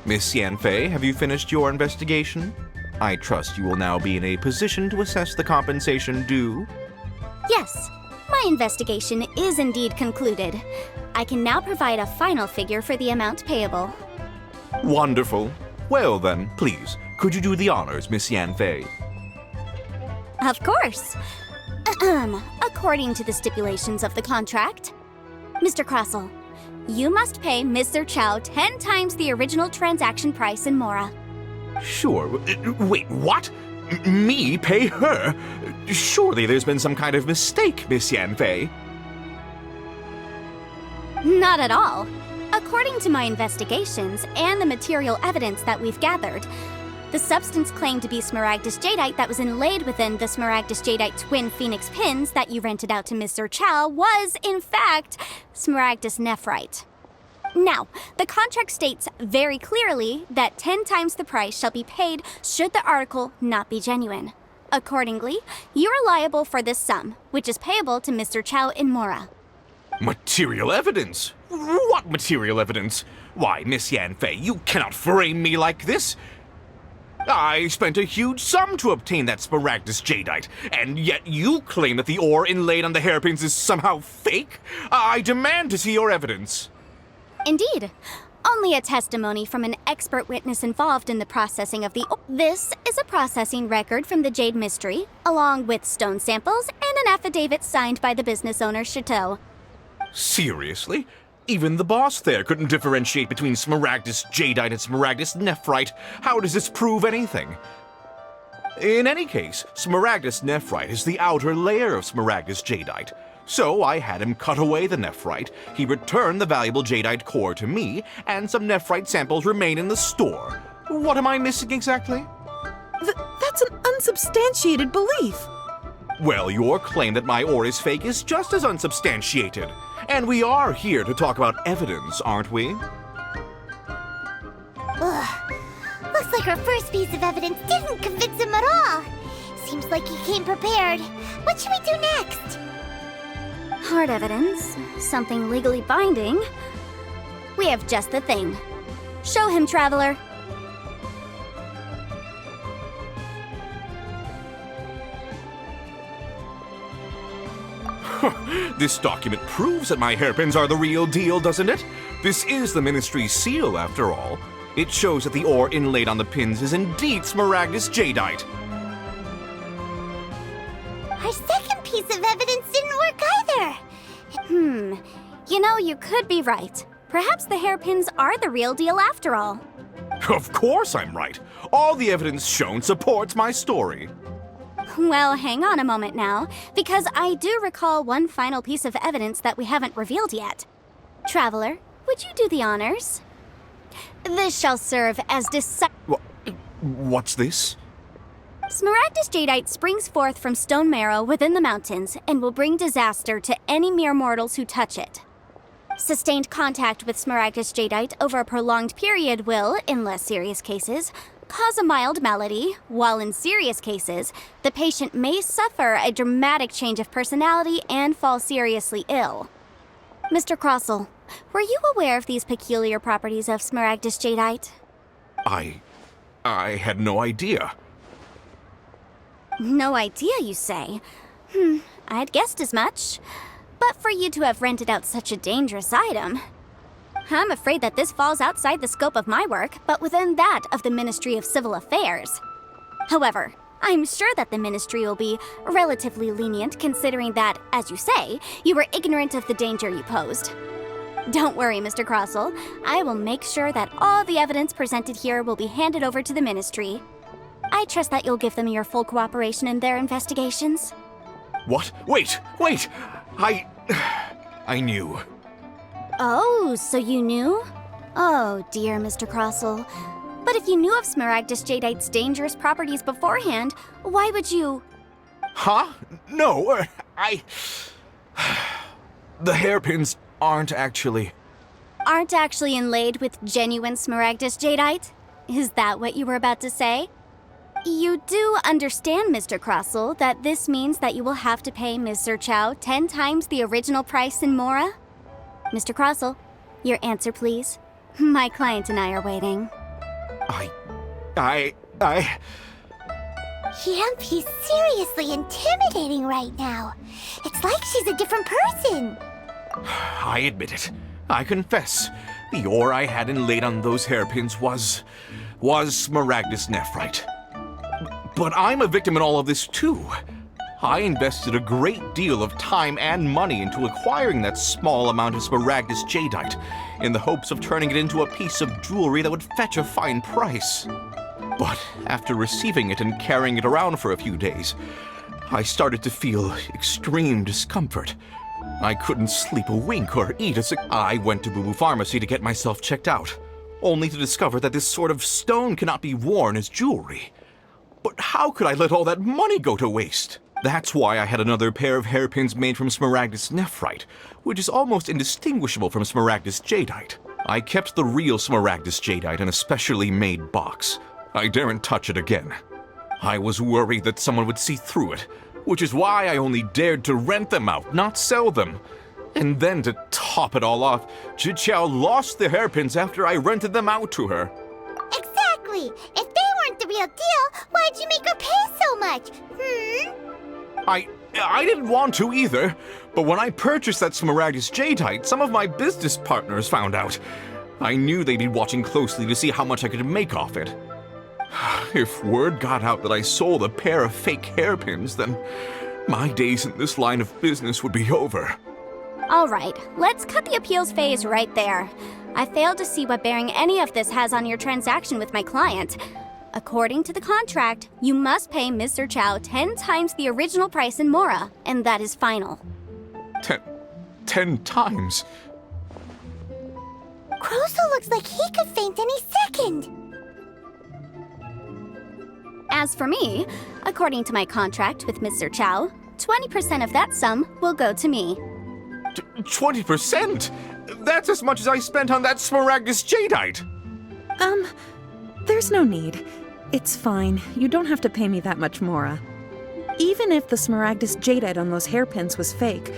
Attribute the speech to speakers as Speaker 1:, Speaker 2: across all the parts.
Speaker 1: Miss Yanfei, have you finished your investigation? I trust you will now be in a position to assess the compensation due.
Speaker 2: Yes, my investigation is indeed concluded. I can now provide a final figure for the amount payable.
Speaker 1: Wonderful. Well then, please, could you do the honors, Miss Yanfei?
Speaker 2: Of course. According to the stipulations of the contract, Mr. Crossell, you must pay Mr. Chow 10 times the original transaction price in Mora.
Speaker 1: Sure. Wait, what? Me pay her? Surely there's been some kind of mistake, Miss Yanfei.
Speaker 2: Not at all. According to my investigations and the material evidence that we've gathered, the substance claimed to be Smaragdus Jadeite that was inlaid within the Smaragdus Jadeite twin phoenix pins that you rented out to Mr. Chow was, in fact, Smaragdus Nephrite. Now, the contract states very clearly that 10 times the price shall be paid should the article not be genuine. Accordingly, you are liable for this sum, which is payable to Mr. Chow in Mora.
Speaker 1: Material evidence? What material evidence? Why, Miss Yanfei, you cannot frame me like this. I spent a huge sum to obtain that Smaragdus Jadeite, and yet you claim that the ore inlaid on the hairpins is somehow fake? I demand to see your evidence.
Speaker 2: Indeed. Only a testimony from an expert witness involved in the processing of the ore. This is a processing record from the Jade Mystery, along with stone samples and an affidavit signed by the business owner, Chateau.
Speaker 1: Seriously? Even the boss there couldn't differentiate between Smaragdus Jadeite and Smaragdus Nephrite. How does this prove anything? In any case, Smaragdus Nephrite is the outer layer of Smaragdus Jadeite. So I had him cut away the nephrite, he returned the valuable jadeite core to me, and some nephrite samples remain in the store. What am I missing exactly?
Speaker 3: That's an unsubstantiated belief.
Speaker 1: Well, your claim that my ore is fake is just as unsubstantiated. And we are here to talk about evidence, aren't we?
Speaker 4: Ugh. Looks like our first piece of evidence didn't convince him at all. Seems like he came prepared. What should we do next?
Speaker 2: Hard evidence, something legally binding. We have just the thing. Show him, Traveler.
Speaker 1: This document proves that my hairpins are the real deal, doesn't it? This is the Ministry's seal, after all. It shows that the ore inlaid on the pins is indeed Smaragdus Jadeite.
Speaker 4: Our second piece of evidence didn't work either.
Speaker 2: You know, you could be right. Perhaps the hairpins are the real deal after all.
Speaker 1: Of course I'm right. All the evidence shown supports my story.
Speaker 2: Well, hang on a moment now, because I do recall one final piece of evidence that we haven't revealed yet. Traveler, would you do the honors? This shall serve as
Speaker 1: What's this?
Speaker 2: Smaragdus Jadeite springs forth from stone marrow within the mountains and will bring disaster to any mere mortals who touch it. Sustained contact with Smaragdus Jadeite over a prolonged period will, in less serious cases, cause a mild malady, while in serious cases, the patient may suffer a dramatic change of personality and fall seriously ill. Mr. Crossell, were you aware of these peculiar properties of Smaragdus Jadeite?
Speaker 1: I had no idea.
Speaker 2: No idea, you say? I'd guessed as much. But for you to have rented out such a dangerous item, I'm afraid that this falls outside the scope of my work, but within that of the Ministry of Civil Affairs. However, I'm sure that the Ministry will be relatively lenient considering that, as you say, you were ignorant of the danger you posed. Don't worry, Mr. Crossell. I will make sure that all the evidence presented here will be handed over to the Ministry. I trust that you'll give them your full cooperation in their investigations.
Speaker 1: What? Wait! I knew.
Speaker 2: Oh, so you knew? Oh, dear Mr. Crossell. But if you knew of Smaragdus Jadeite's dangerous properties beforehand, why would you...
Speaker 1: Huh? No, The hairpins aren't actually
Speaker 2: inlaid with genuine Smaragdus Jadeite? Is that what you were about to say? You do understand, Mr. Crossell, that this means that you will have to pay Mr. Chow 10 times the original price in Mora? Mr. Crossell, your answer, please. My client and I are waiting.
Speaker 1: I...
Speaker 4: Yanfei's seriously intimidating right now. It's like she's a different person.
Speaker 1: I admit it. I confess. The ore I had inlaid on those hairpins was Smaragdus Nephrite. But I'm a victim in all of this too. I invested a great deal of time and money into acquiring that small amount of Smaragdus Jadeite in the hopes of turning it into a piece of jewelry that would fetch a fine price. But after receiving it and carrying it around for a few days, I started to feel extreme discomfort. I couldn't sleep a wink or eat I went to Boo Boo Pharmacy to get myself checked out, only to discover that this sort of stone cannot be worn as jewelry. But how could I let all that money go to waste? That's why I had another pair of hairpins made from Smaragdus Nephrite, which is almost indistinguishable from Smaragdus Jadeite. I kept the real Smaragdus Jadeite in a specially made box. I daren't touch it again. I was worried that someone would see through it, which is why I only dared to rent them out, not sell them. And then to top it all off, Zhiqiao lost the hairpins after I rented them out to her.
Speaker 4: Exactly. If they weren't the real deal, why'd you make her pay so much?
Speaker 1: I didn't want to either, but when I purchased that Smaragdus Jadeite, some of my business partners found out. I knew they'd be watching closely to see how much I could make off it. If word got out that I sold a pair of fake hairpins, then my days in this line of business would be over.
Speaker 2: All right, let's cut the appeals phase right there. I failed to see what bearing any of this has on your transaction with my client. According to the contract, you must pay Mr. Chow 10 times the original price in Mora, and that is final.
Speaker 1: 10 times?
Speaker 4: Crozul looks like he could faint any second.
Speaker 2: As for me, according to my contract with Mr. Chow, 20% of that sum will go to me.
Speaker 1: 20%? That's as much as I spent on that Smaragdus Jadeite!
Speaker 3: There's no need. It's fine. You don't have to pay me that much, Mora. Even if the Smaragdus Jadeite on those hairpins was fake,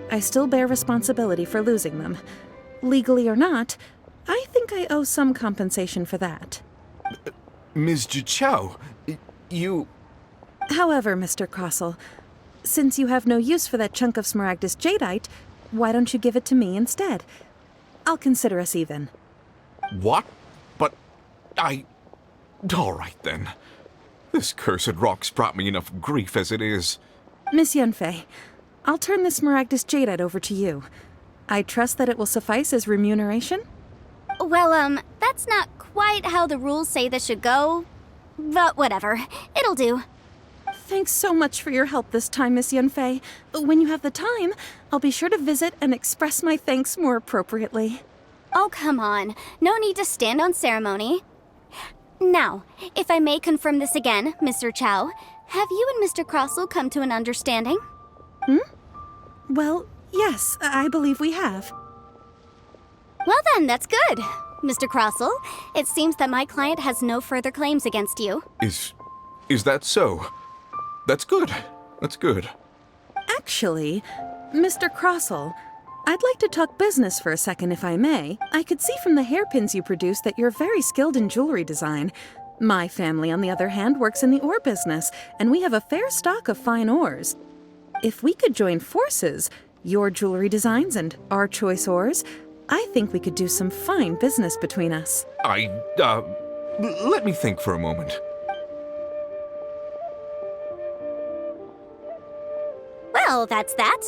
Speaker 3: I still bear responsibility for losing them. Legally or not, I think I owe some compensation for that.
Speaker 1: Ms. Zhiqiao, you...
Speaker 3: However, Mr. Crossell, since you have no use for that chunk of Smaragdus Jadeite, why don't you give it to me instead? I'll consider us even.
Speaker 1: What? But all right then. This cursed rock's brought me enough grief as it is.
Speaker 3: Miss Yanfei, I'll turn this Smaragdus Jadeite over to you. I trust that it will suffice as remuneration?
Speaker 2: Well, that's not quite how the rules say this should go. But whatever, it'll do.
Speaker 3: Thanks so much for your help this time, Miss Yanfei. When you have the time, I'll be sure to visit and express my thanks more appropriately.
Speaker 2: Oh, come on. No need to stand on ceremony. Now, if I may confirm this again, Mr. Chow, have you and Mr. Crossell come to an understanding?
Speaker 3: Well, yes, I believe we have.
Speaker 2: Well then, that's good. Mr. Crossell, it seems that my client has no further claims against you.
Speaker 1: Is that so? That's good. That's good.
Speaker 3: Actually, Mr. Crossell, I'd like to talk business for a second, if I may. I could see from the hairpins you produce that you're very skilled in jewelry design. My family, on the other hand, works in the ore business, and we have a fair stock of fine ores. If we could join forces, your jewelry designs and our choice ores, I think we could do some fine business between us.
Speaker 1: Let me think for a moment.
Speaker 2: Well, that's that.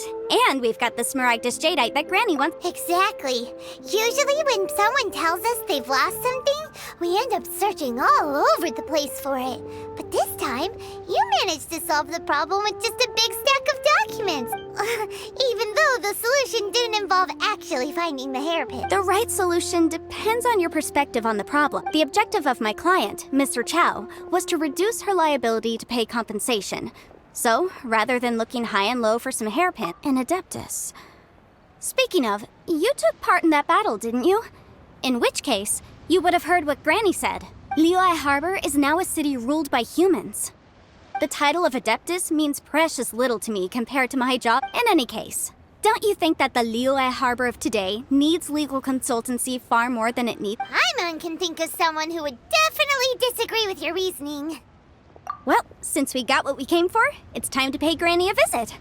Speaker 2: And we've got the Smaragdus Jadeite that Granny wants.
Speaker 4: Exactly. Usually when someone tells us they've lost something, we end up searching all over the place for it. But this time, you managed to solve the problem with just a big stack of documents. Even though the solution didn't involve actually finding the hairpin.
Speaker 2: The right solution depends on your perspective on the problem. The objective of my client, Mr. Chow, was to reduce her liability to pay compensation. So, rather than looking high and low for some hairpin, an Adeptus. Speaking of, you took part in that battle, didn't you? In which case, you would have heard what Granny said. Liyue Harbor is now a city ruled by humans. The title of Adeptus means precious little to me compared to my job. In any case, don't you think that the Liyue Harbor of today needs legal consultancy far more than it needs?
Speaker 4: I'm anyone can think of someone who would definitely disagree with your reasoning.
Speaker 2: Well, since we got what we came for, it's time to pay Granny a visit.